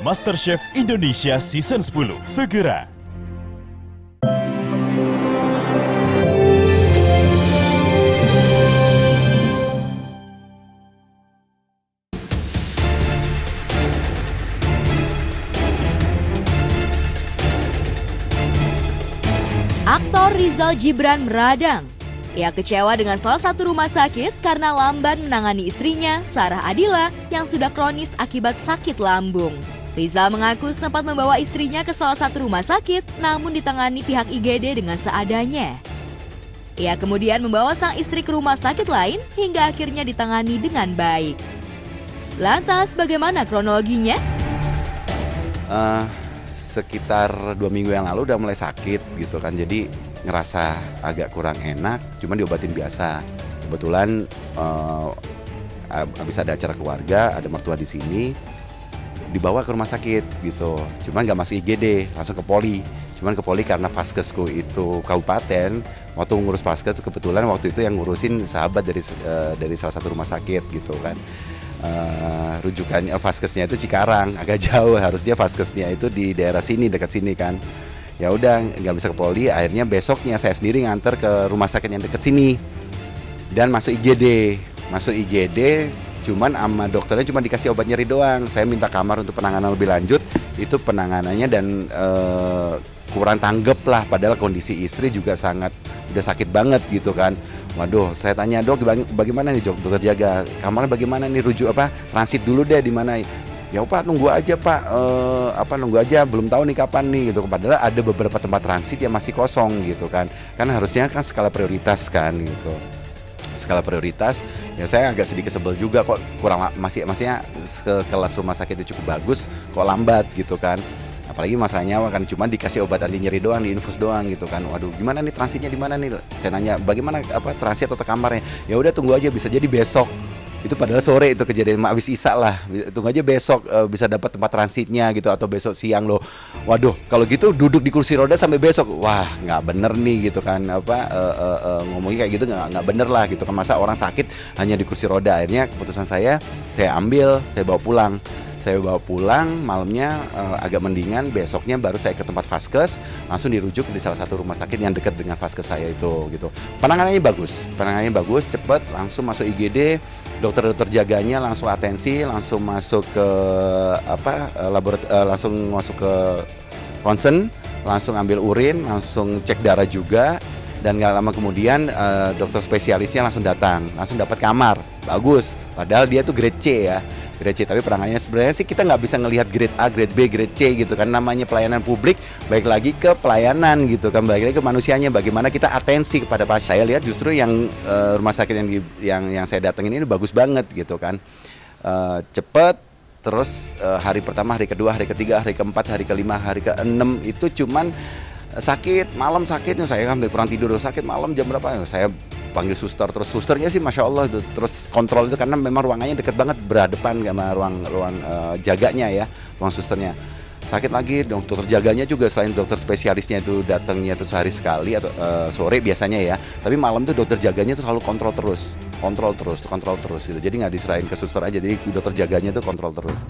MasterChef Indonesia Season 10 segera. Aktor Rizal Gibran meradang. Ia kecewa dengan salah satu rumah sakit karena lamban menangani istrinya, Sarah Adila, yang sudah kronis akibat sakit lambung. Rizal mengaku sempat membawa istrinya ke salah satu rumah sakit, namun ditangani pihak IGD dengan seadanya. Ia kemudian membawa sang istri ke rumah sakit lain hingga akhirnya ditangani dengan baik. Lantas bagaimana kronologinya? Sekitar 2 minggu yang lalu udah mulai sakit gitu kan, jadi ngerasa agak kurang enak, cuma diobatin biasa. Kebetulan habis ada acara keluarga, ada mertua di sini, dibawa ke rumah sakit gitu. Cuman nggak masuk IGD, langsung ke poli. Cuman ke poli karena vaskesku itu kabupaten, waktu ngurus vaskes kebetulan waktu itu yang ngurusin sahabat dari salah satu rumah sakit gitu kan. Rujukannya vaskesnya itu Cikarang, agak jauh, harusnya vaskesnya itu di daerah sini, dekat sini kan. Ya udah nggak bisa ke poli, akhirnya besoknya saya sendiri nganter ke rumah sakit yang dekat sini dan masuk IGD, cuman sama dokternya cuma dikasih obat nyeri doang. Saya minta kamar untuk penanganan lebih lanjut, itu penanganannya dan kurang tanggap lah, padahal kondisi istri juga udah sakit banget gitu kan. Waduh, saya tanya, dok bagaimana nih dokter jaga kamarnya, bagaimana nih, transit dulu deh di mana. Ya Pak, nunggu aja Pak, nunggu aja, belum tahu nih kapan nih gitu. Padahal ada beberapa tempat transit yang masih kosong gitu kan. Kan harusnya kan skala prioritas kan gitu. Skala prioritas, ya saya agak sedikit sebel juga kok masihnya kelas rumah sakit itu cukup bagus, kok lambat gitu kan. Apalagi masalahnya kan cuma dikasih obat anti nyeri doang, diinfus doang gitu kan. Waduh, gimana nih transitnya di mana nih? Saya nanya, bagaimana transit atau kamarnya? Ya udah tunggu aja, bisa jadi besok. Itu padahal sore itu kejadian, habis Isya lah. Tunggu aja besok bisa dapat tempat transitnya gitu, atau besok siang loh. Waduh, kalau gitu duduk di kursi roda sampai besok. Wah, nggak bener nih gitu kan. Ngomongnya kayak gitu nggak bener lah gitu kan. Masa orang sakit hanya di kursi roda. Akhirnya keputusan saya ambil, saya bawa pulang. Malamnya agak mendingan, besoknya baru saya ke tempat vaskes, langsung dirujuk di salah satu rumah sakit yang dekat dengan vaskes saya itu gitu. Penanganannya bagus, cepet, langsung masuk IGD, dokter jaganya langsung atensi, langsung masuk ke langsung masuk ke ronsen, langsung ambil urin, langsung cek darah juga. Dan gak lama kemudian dokter spesialisnya langsung datang, langsung dapat kamar, bagus. Padahal dia tuh grade C ya, grade C. Tapi penanganannya sebenarnya sih kita nggak bisa ngelihat grade A, grade B, grade C gitu kan. Namanya pelayanan publik, baik lagi ke pelayanan gitu kan, baik lagi ke manusianya. Bagaimana kita atensi kepada pasien. Saya lihat justru yang rumah sakit yang saya datengin ini bagus banget gitu kan, cepet. Terus hari pertama, hari kedua, hari ketiga, hari keempat, hari kelima, hari keenam itu cuman sakit, malam sakitnya saya kan kurang tidur, sakit malam jam berapa, saya panggil suster, terus susternya sih masya Allah itu terus kontrol itu karena memang ruangannya deket banget berhadapan sama ruang jaganya ya, ruang susternya. Sakit lagi, dokter jaganya juga selain dokter spesialisnya itu datangnya tuh sehari sekali atau sore biasanya ya, tapi malam tuh dokter jaganya tuh selalu kontrol terus gitu. Jadi nggak diserahin ke suster aja, jadi dokter jaganya tuh kontrol terus.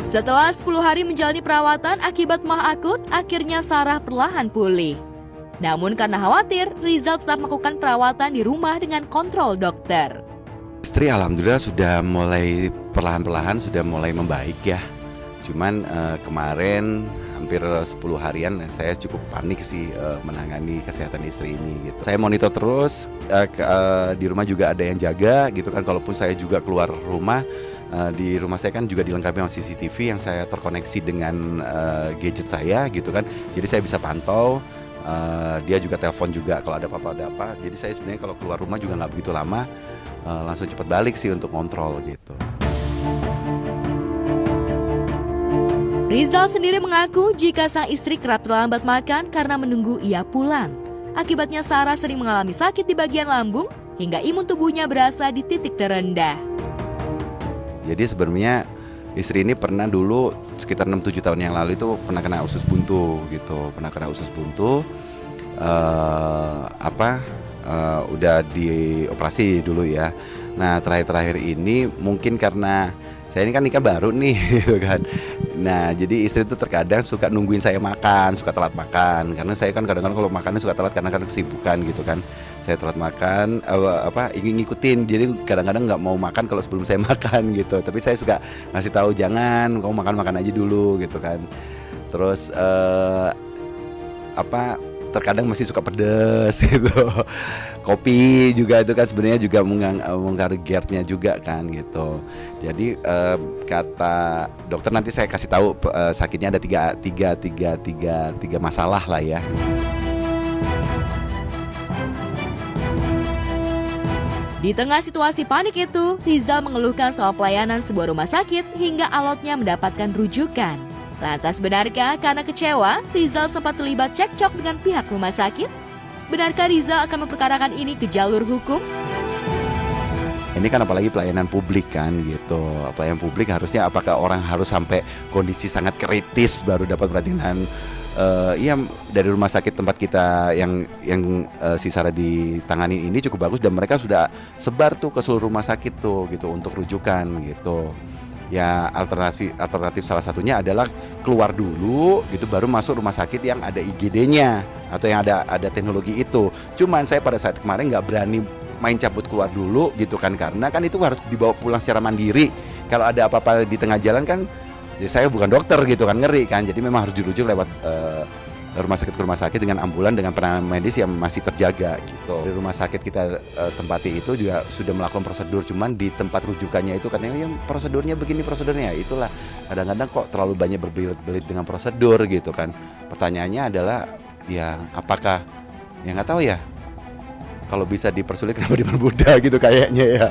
Setelah 10 hari menjalani perawatan akibat MAH akut, akhirnya Sarah perlahan pulih. Namun karena khawatir, Rizal tetap melakukan perawatan di rumah dengan kontrol dokter. Istri alhamdulillah sudah mulai perlahan-lahan sudah mulai membaik ya. Cuman kemarin hampir 10 harian saya cukup panik sih menangani kesehatan istri ini gitu. Saya monitor terus, di rumah juga ada yang jaga gitu kan. Kalaupun saya juga keluar rumah, di rumah saya kan juga dilengkapi sama CCTV yang saya terkoneksi dengan gadget saya gitu kan. Jadi saya bisa pantau, dia juga telepon juga kalau ada apa-apa. Jadi saya sebenarnya kalau keluar rumah juga nggak begitu lama, langsung cepat balik sih untuk kontrol gitu. Rizal sendiri mengaku jika sang istri kerap terlambat makan karena menunggu ia pulang. Akibatnya Sarah sering mengalami sakit di bagian lambung hingga imun tubuhnya berasa di titik terendah. Jadi sebenarnya istri ini pernah dulu sekitar 6-7 tahun yang lalu itu pernah kena usus buntu gitu, udah dioperasi dulu ya. Nah terakhir-terakhir ini mungkin karena saya ini kan nikah baru nih gitu kan. Nah jadi istri tuh terkadang suka nungguin saya makan, suka telat makan. Karena saya kan kadang-kadang kalau makannya suka telat karena kan kesibukan gitu kan. Saya telat makan, ingin ngikutin. Jadi kadang-kadang nggak mau makan kalau sebelum saya makan gitu. Tapi saya suka ngasih tahu jangan, kamu makan aja dulu gitu kan. Terus terkadang masih suka pedes gitu. Kopi juga itu kan sebenarnya juga mengangkat GERD-nya juga kan gitu. Jadi kata dokter nanti saya kasih tahu sakitnya ada tiga masalah lah ya. Di tengah situasi panik itu, Rizal mengeluhkan soal pelayanan sebuah rumah sakit hingga alotnya mendapatkan rujukan. Lantas benarkah karena kecewa, Rizal sempat terlibat cekcok dengan pihak rumah sakit? Benarkah Rizal akan memperkarakan ini ke jalur hukum? Ini kan apalagi pelayanan publik kan gitu. Pelayanan publik harusnya apakah orang harus sampai kondisi sangat kritis baru dapat perhatian? Iya, dari rumah sakit tempat kita yang si Sarah ditangani ini cukup bagus dan mereka sudah sebar tuh ke seluruh rumah sakit tuh gitu untuk rujukan gitu. Ya alternatif salah satunya adalah keluar dulu gitu baru masuk rumah sakit yang ada IGD-nya atau yang ada teknologi itu. Cuman saya pada saat kemarin nggak berani main cabut keluar dulu gitu kan karena kan itu harus dibawa pulang secara mandiri. Kalau ada apa-apa di tengah jalan kan ya saya bukan dokter gitu kan, ngeri kan. Jadi memang harus dirujuk lewat rumah sakit ke rumah sakit dengan ambulan dengan penanganan medis yang masih terjaga gitu. Di rumah sakit kita tempati itu juga sudah melakukan prosedur, cuman di tempat rujukannya itu katanya ya prosedurnya begini prosedurnya. Itulah kadang-kadang kok terlalu banyak berbelit-belit dengan prosedur gitu kan. Pertanyaannya adalah ya apakah ya nggak tahu ya. Kalau bisa dipersulit kenapa dipermudah gitu kayaknya ya.